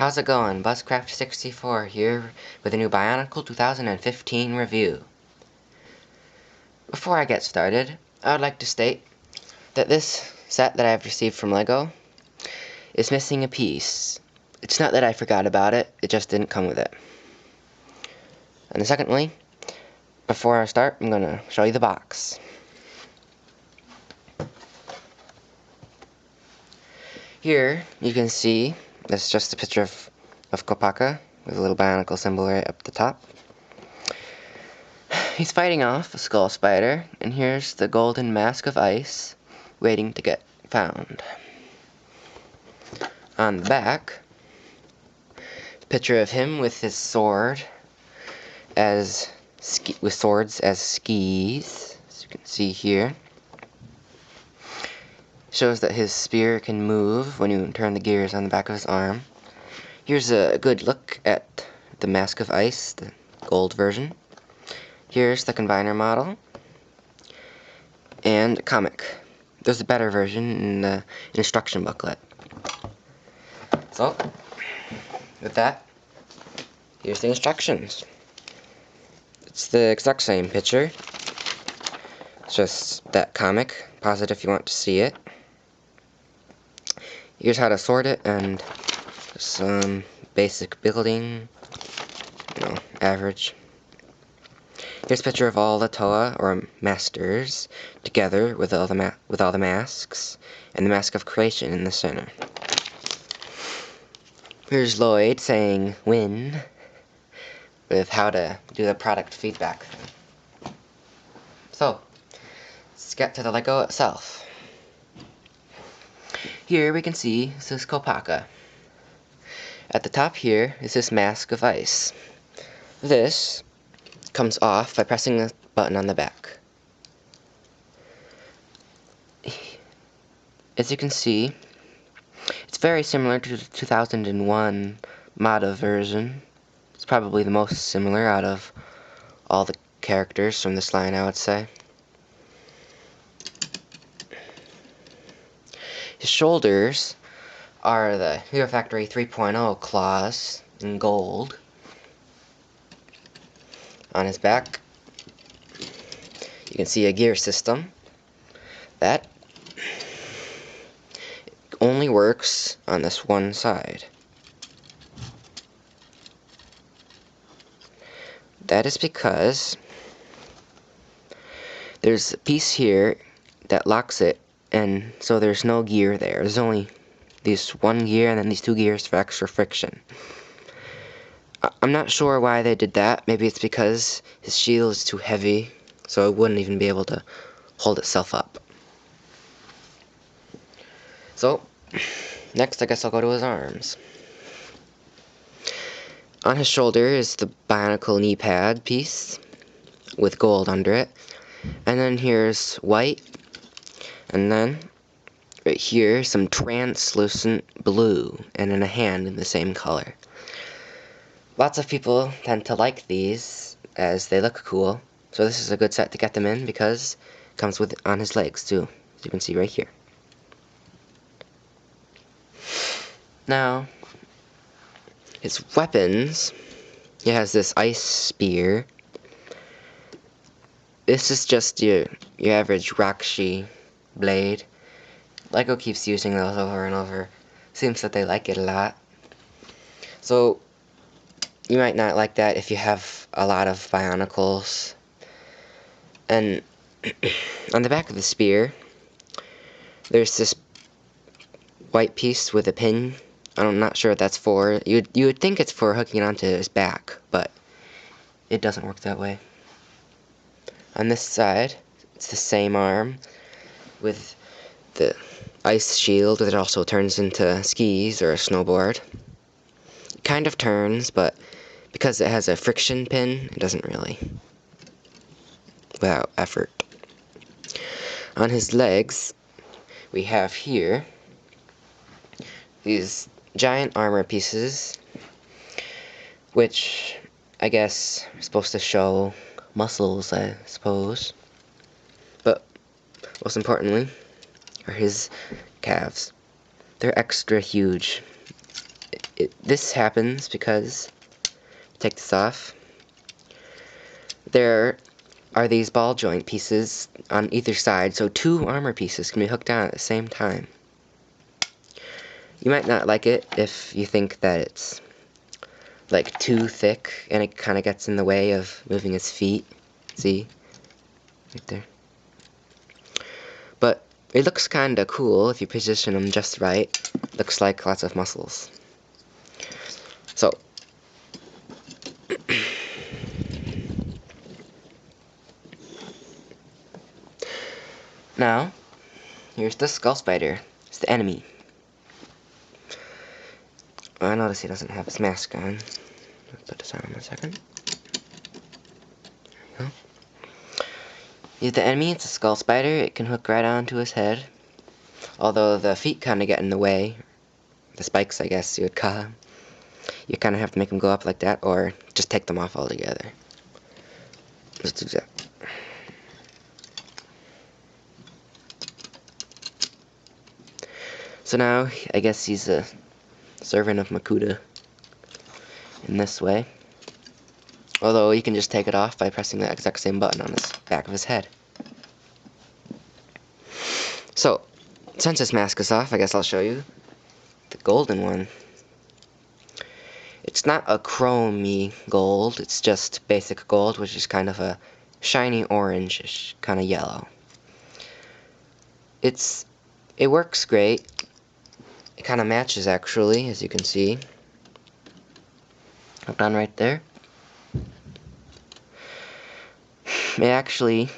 How's it going? Buzzcraft64 here with a new Bionicle 2015 review. Before I get started, I would like to state that this set that I've received from LEGO is missing a piece. It's not that I forgot about it, it just didn't come with it. And secondly, before I start, I'm going to show you the box. Here, you can see, that's just a picture of Kopaka, with a little Bionicle symbol right up the top. He's fighting off a skull spider, and here's the golden mask of ice, waiting to get found. On the back, a picture of him with his sword, with swords as skis, as you can see here. Shows that his spear can move when you turn the gears on the back of his arm. Here's a good look at the Mask of Ice, the gold version. Here's the Combiner model. And a comic. There's a better version in the instruction booklet. So, with that, here's the instructions. It's the exact same picture. It's just that comic. Pause it if you want to see it. Here's how to sort it and some basic building, average. Here's a picture of all the Toa, or masters, together with all the masks, and the Mask of Creation in the center. Here's Lloyd saying win, with how to do the product feedback thing. So, let's get to the LEGO itself. Here we can see this is Kopaka. At the top here is this Mask of Ice. This comes off by pressing the button on the back. As you can see, it's very similar to the 2001 Mata version. It's probably the most similar out of all the characters from this line, I would say. His shoulders are the Hero Factory 3.0 claws in gold. On his back, you can see a gear system that only works on this one side. That is because there's a piece here that locks it, and so there's no gear there. There's only this one gear and then these two gears for extra friction. I'm not sure why they did that. Maybe it's because his shield is too heavy, so it wouldn't even be able to hold itself up. So, next I guess I'll go to his arms. On his shoulder is the Bionicle knee pad piece with gold under it. And then here's white. And then right here, some translucent blue, and then a hand in the same color. Lots of people tend to like these as they look cool, so this is a good set to get them in because it comes with on his legs too, as you can see right here. Now, his weapons, he has this ice spear. This is just your average Rakshi blade. LEGO keeps using those over and over. Seems that they like it a lot. So, you might not like that if you have a lot of Bionicles. And on the back of the spear, there's this white piece with a pin. I'm not sure what that's for. You would think it's for hooking it onto his back, but it doesn't work that way. On this side, it's the same arm with the ice shield that also turns into skis or a snowboard. It kind of turns, but because it has a friction pin, it doesn't really, without effort. On his legs, we have here these giant armor pieces, which I guess are supposed to show muscles, I suppose. But most importantly are his calves. They're extra huge. this happens because, take this off, there are these ball joint pieces on either side, so 2 armor pieces can be hooked on at the same time. You might not like it if you think that it's like too thick and it kind of gets in the way of moving his feet. See? Right there. But it looks kind of cool if you position them just right. Looks like lots of muscles. So, now, here's the skull spider. It's the enemy. I notice he doesn't have his mask on. Let's put this on in a second. There we go. He's the enemy. It's a skull spider. It can hook right onto his head. Although the feet kind of get in the way. The spikes, I guess you would call them. You kind of have to make them go up like that, or just take them off altogether. Let's do that. So now, I guess he's a servant of Makuta in this way. Although you can just take it off by pressing the exact same button on the back of his head. So, since this mask is off, I guess I'll show you the golden one. It's not a chromey gold, it's just basic gold, which is kind of a shiny orange-ish, kind of yellow. It works great. It kind of matches, actually, as you can see. Hooked on right there. It actually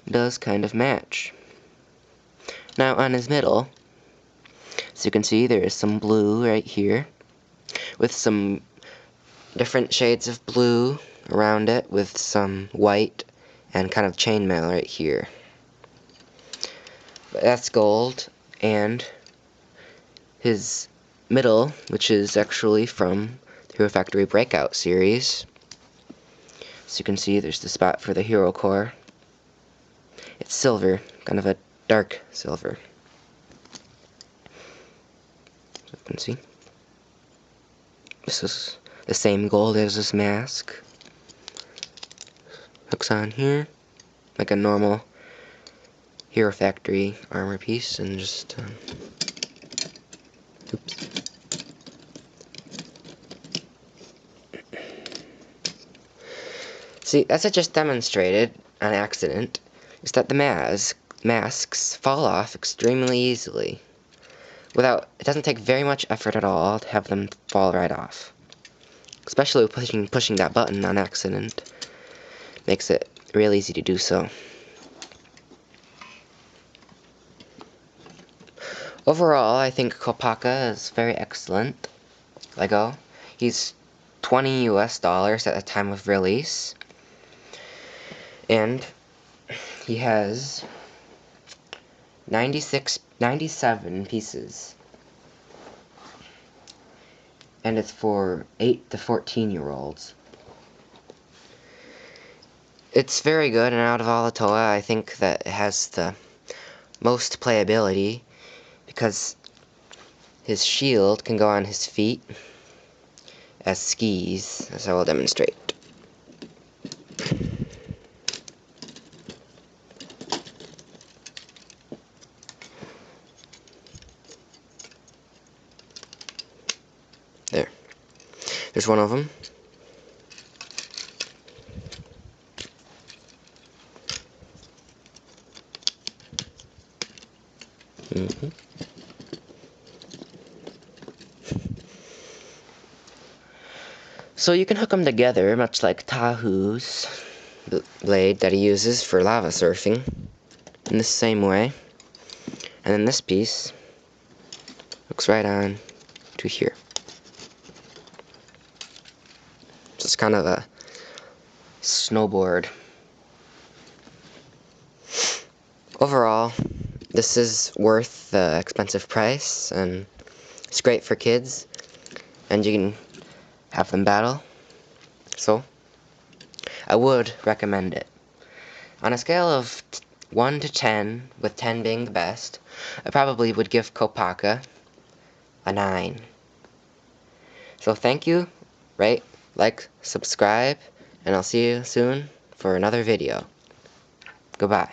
does kind of match. Now, on his middle, as you can see, there is some blue right here, with some different shades of blue around it, with some white and kind of chainmail right here. But that's gold, and his middle, which is actually from the Hero Factory Breakout series. As you can see, there's the spot for the hero core. It's silver, kind of a dark silver. So you can see. This is the same gold as this mask. Hooks on here, like a normal Hero Factory armor piece, and just oops. See, as I just demonstrated on accident, is that the masks fall off extremely easily. It doesn't take very much effort at all to have them fall right off. Especially with pushing that button on accident. Makes it real easy to do so. Overall, I think Kopaka is very excellent Lego. He's $20 US at the time of release. And he has 97 pieces. And it's for 8 to 14-year-olds. It's very good, and out of all the Toa, I think that it has the most playability, because his shield can go on his feet as skis, as I will demonstrate. There. There's one of them. So you can hook them together, much like Tahu's blade that he uses for lava surfing, in the same way. And then this piece hooks right on to here. So it's kind of a snowboard. Overall, this is worth the expensive price, and it's great for kids, and you can have them battle. So, I would recommend it. On a scale of 1 to 10, with 10 being the best, I probably would give Kopaka a 9. So thank you, rate, like, subscribe, and I'll see you soon for another video. Goodbye.